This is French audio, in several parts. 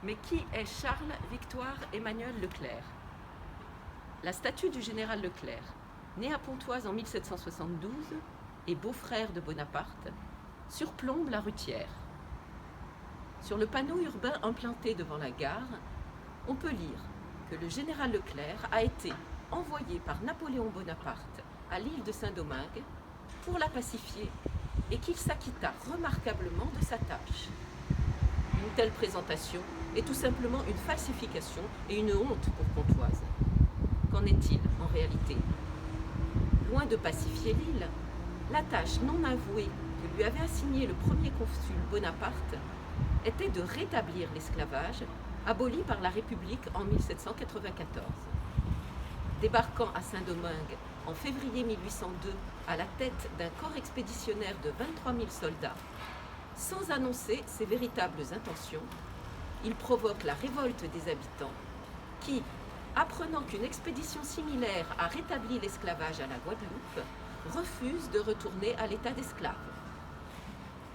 Mais qui est Charles-Victoire Emmanuel Leclerc? La statue du général Leclerc, né à Pontoise en 1772 et beau-frère de Bonaparte, surplombe la rue Thiers. Sur le panneau urbain implanté devant la gare, on peut lire que le général Leclerc a été envoyé par Napoléon Bonaparte à l'île de Saint-Domingue pour la pacifier et qu'il s'acquitta remarquablement de sa tâche. Une telle présentation est tout simplement une falsification et une honte pour Pontoise. Qu'en est-il en réalité? Loin de pacifier l'île, la tâche non avouée que lui avait assignée le premier consul Bonaparte était de rétablir l'esclavage aboli par la République en 1794. Débarquant à Saint-Domingue en février 1802 à la tête d'un corps expéditionnaire de 23 000 soldats, sans annoncer ses véritables intentions, il provoque la révolte des habitants qui, apprenant qu'une expédition similaire a rétabli l'esclavage à la Guadeloupe, refusent de retourner à l'état d'esclave.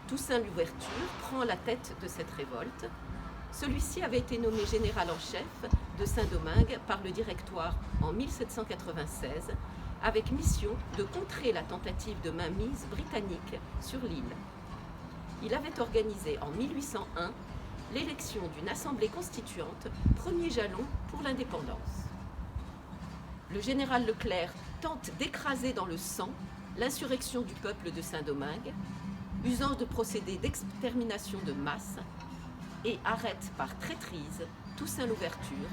Toussaint Louverture prend la tête de cette révolte. Celui-ci avait été nommé général en chef de Saint-Domingue par le Directoire en 1796, avec mission de contrer la tentative de mainmise britannique sur l'île. Il avait organisé en 1801 l'élection d'une assemblée constituante, premier jalon pour l'indépendance. Le général Leclerc tente d'écraser dans le sang l'insurrection du peuple de Saint-Domingue, usant de procédés d'extermination de masse, et arrête par traîtrise Toussaint Louverture,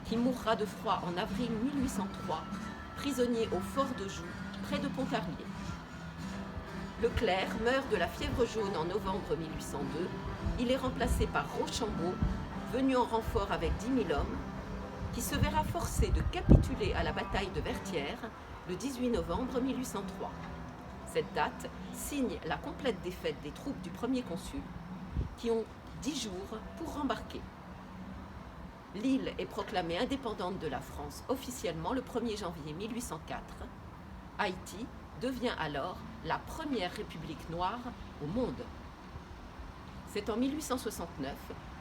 qui mourra de froid en avril 1803, prisonnier au fort de Joux, près de Pontarlier. Leclerc meurt de la fièvre jaune en novembre 1802. Il est remplacé par Rochambeau, venu en renfort avec 10 000 hommes, qui se verra forcé de capituler à la bataille de Vertières le 18 novembre 1803. Cette date signe la complète défaite des troupes du premier consul, qui ont 10 jours pour rembarquer. L'île est proclamée indépendante de la France officiellement le 1er janvier 1804. Haïti devient alors la première république noire au monde. C'est en 1869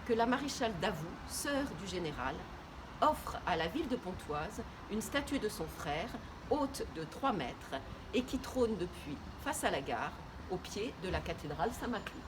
que la maréchale Davout, sœur du général, offre à la ville de Pontoise une statue de son frère, haute de 3 mètres, et qui trône depuis face à la gare, au pied de la cathédrale Saint-Maclou.